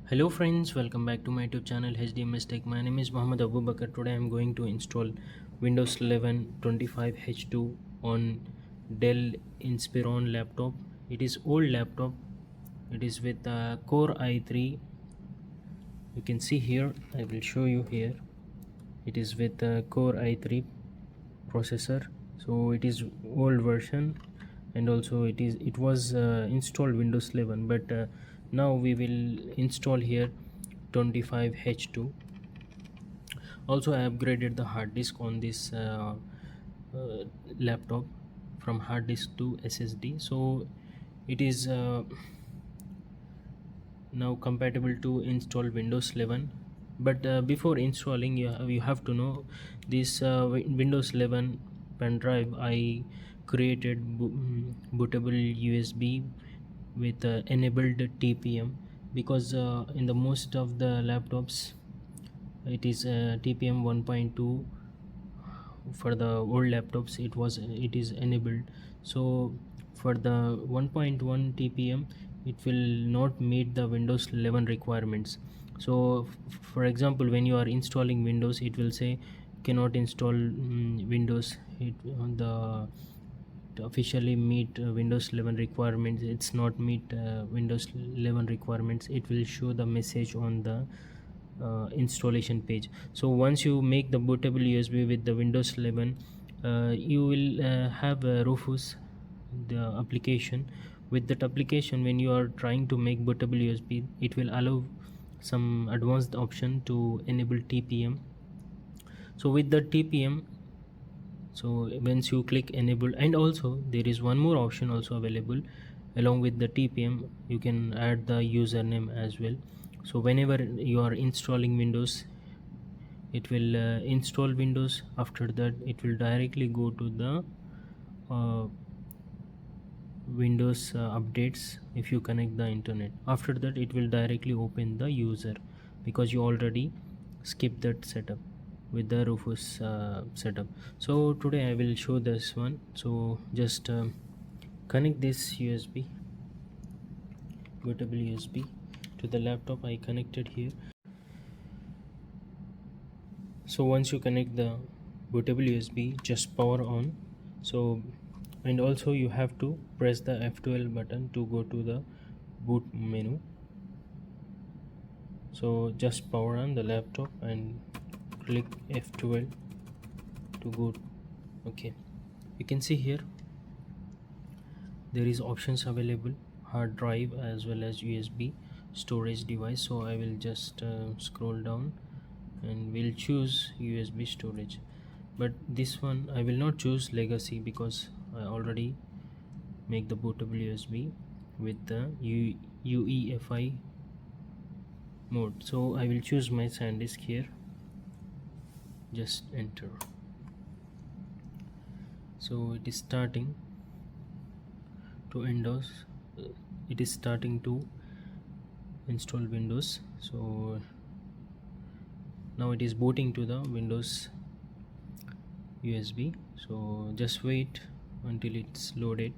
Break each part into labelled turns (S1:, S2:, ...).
S1: Hello friends, welcome back to my YouTube channel HDAMS Tech. My name is Mohammad Abubakar. Today I am going to install Windows 11 25H2 on Dell Inspiron laptop. It is old laptop. It is with Core i3. You can see here. I will show you here. It is with Core i3 processor. So it is old version, and also it was installed Windows 11, but now we will install here 25H2. Also I upgraded the hard disk on this laptop from hard disk to SSD, so it is now compatible to install Windows 11. But before installing, you have to know this Windows 11 pen drive. I created bootable USB with enabled TPM, because in the most of the laptops it is TPM 1.2. For the old laptops it is enabled. So for the 1.1 TPM it will not meet the Windows 11 requirements. So for example, when you are installing Windows, it will say cannot install Windows. The officially meet Windows 11 requirements. It's not meet Windows 11 requirements. It will show the message on the installation page. So once you make the bootable USB with the Windows 11, you will have Rufus, the application. With that application, when you are trying to make bootable USB, it will allow some advanced option to enable TPM. So with the TPM, so once you click enable, and also there is one more option also available along with the TPM. You can add the username as well. So whenever you are installing Windows, it will install Windows. After that it will directly go to the uh, Windows updates. If you connect the internet, after that it will directly open the user, because you already skipped that setup with the Rufus setup. So today I will show this one. So just connect this USB, bootable USB, to the laptop. I connected here. So once you connect the bootable USB, just power on. So, and also you have to press the F12 button to go to the boot menu. So just power on the laptop and click F12 to go. Okay, you can see here there is options available: hard drive as well as USB storage device. So I will just scroll down and we'll choose USB storage. But this one I will not choose legacy, because I already make the bootable USB with the UEFI mode. So I will choose my SanDisk here. Just enter. So it is starting to Windows. It is starting to install Windows. So now it is booting to the Windows USB. So just wait until it's loaded.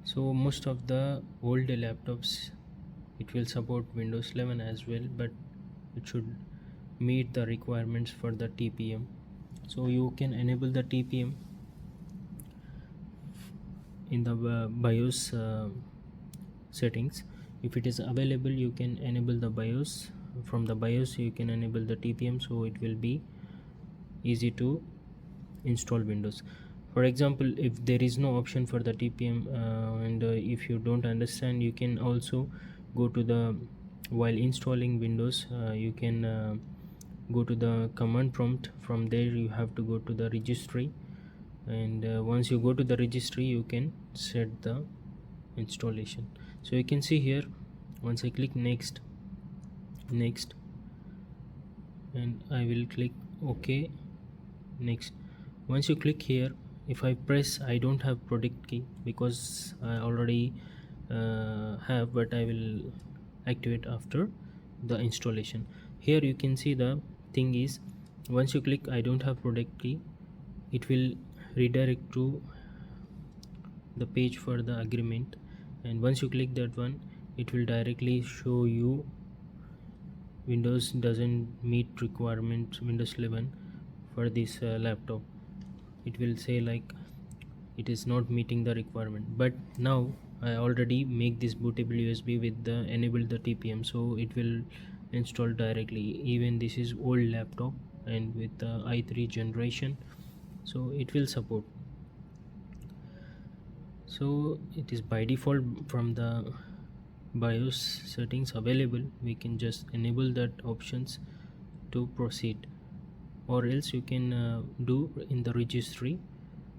S1: So most of the old laptops, it will support Windows 11 as well, but it should meet the requirements for the TPM. So you can enable the TPM in the BIOS settings. If it is available, you can enable the BIOS. From the BIOS you can enable the TPM, so it will be easy to install Windows. For example, if there is no option for the TPM, and if you don't understand, you can also go to the, while installing Windows, you can go to the command prompt. From there you have to go to the registry, and once you go to the registry you can set the installation. So you can see here, once I click next, and I will click OK, next. Once you click here, if I press, I don't have product key because I already have, but I will activate after the installation. Here you can see the thing is, once you click I don't have product key, it will redirect to the page for the agreement, and once you click that one, it will directly show you Windows doesn't meet requirements, Windows 11 for this laptop. It will say like it is not meeting the requirement. But now I already make this bootable USB with the enable the TPM, so it will install directly. Even this is old laptop and with the i3 generation, so it will support. So it is by default from the BIOS settings available. We can just enable that options to proceed, or else you can do in the registry.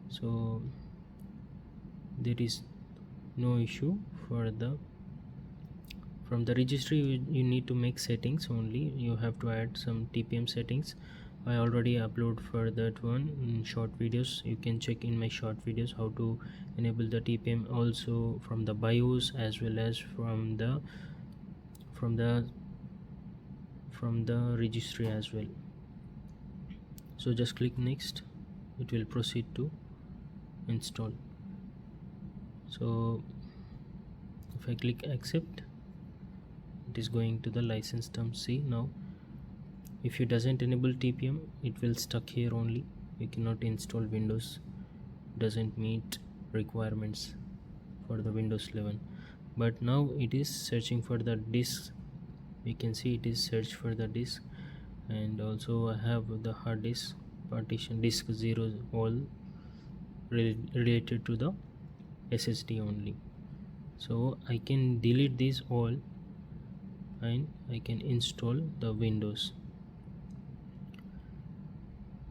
S1: So there is no issue for the from the registry. You need to make settings only. You have to add some TPM settings. I already upload for that one in short videos. You can check in my short videos how to enable the TPM also from the BIOS as well as from the registry as well. So just click next. It will proceed to install. So if I click accept, it is going to the license terms. See now, if you doesn't enable TPM, it will stuck here only. You cannot install Windows, doesn't meet requirements for the Windows 11. But now it is searching for the disk. We can see it is search for the disk, and also I have the hard disk partition disk 0 all related to the SSD only. So I can delete these all and I can install the Windows.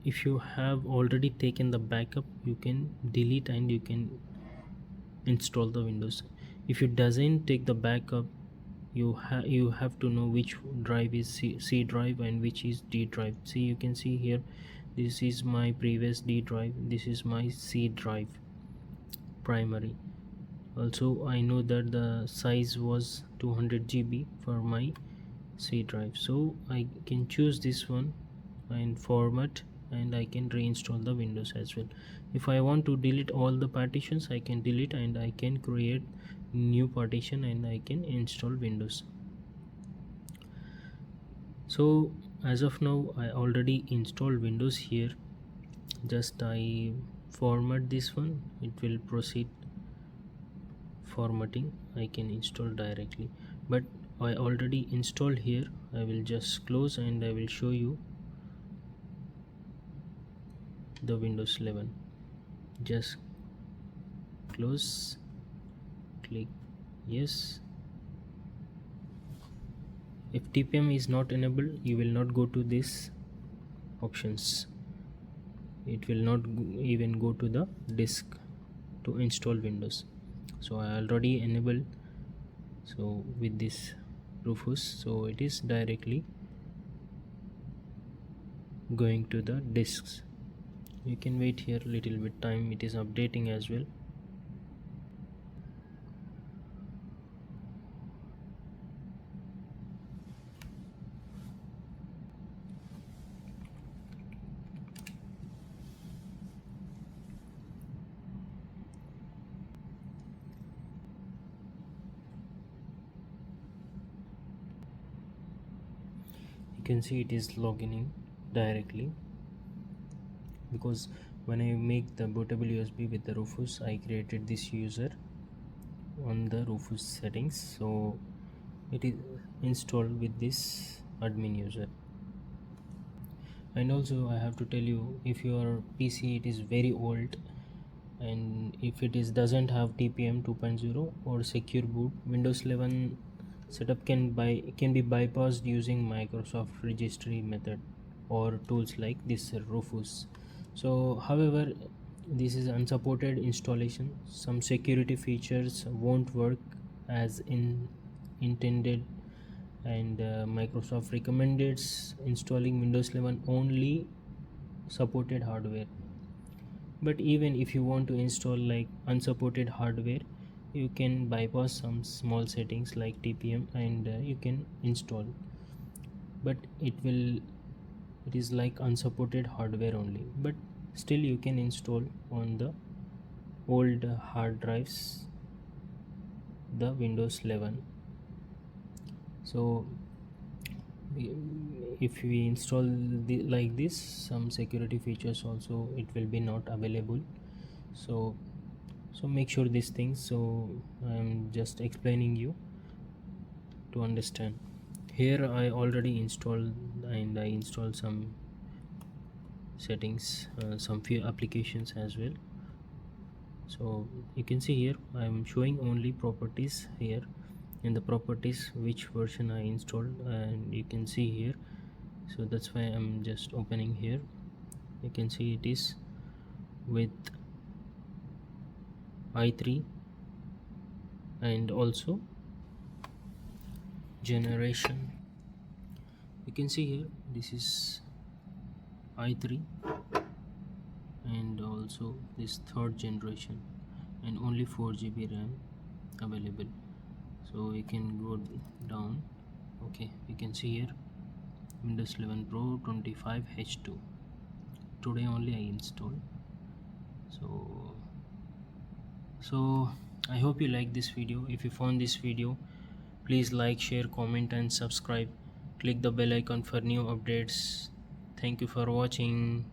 S1: If you have already taken the backup, you can delete and you can install the Windows. If you doesn't take the backup, you have to know which drive is C drive and which is D drive. See, you can see here, this is my previous D drive, this is my C drive primary. Also I know that the size was 200 GB for my C drive, so I can choose this one and format, and I can reinstall the Windows as well. If I want to delete all the partitions, I can delete and I can create new partition and I can install Windows. So as of now I already installed Windows here. Just I format this one, it will proceed formatting. I can install directly, but I already installed here. I will just close and I will show you the Windows 11. Just close, click yes. If TPM is not enabled, you will not go to this options. It will not even go to the disk to install Windows. So I already enabled, so with this Rufus, so it is directly going to the disks. You can wait here a little bit time, it is updating as well. You can see it is logging in directly, because when I make the bootable USB with the Rufus, I created this user on the Rufus settings, so it is installed with this admin user. And also I have to tell you, if your PC it is very old and if it is doesn't have TPM 2.0 or secure boot, Windows 11 setup can be bypassed using Microsoft registry method or tools like this Rufus. So however, this is unsupported installation. Some security features won't work as intended, and Microsoft recommends installing Windows 11 only supported hardware. But even if you want to install like unsupported hardware, you can bypass some small settings like TPM and you can install, but it is like unsupported hardware only, but still you can install on the old hard drives the Windows 11. So if we install like this, some security features also it will be not available. So make sure these things. So I'm just explaining you to understand. Here I already installed, and I installed some settings, some few applications as well. So you can see here I'm showing only properties here. In the properties which version I installed, and you can see here. So that's why I'm just opening here. You can see it is with i3 and also generation. You can see here this is i3 and also this third generation, and only 4 GB RAM available. So we can go down. Okay, you can see here Windows 11 Pro 25H2. Today only I installed. So I hope you like this video. If you found this video, please like, share, comment and subscribe. Click the bell icon for new updates. Thank you for watching.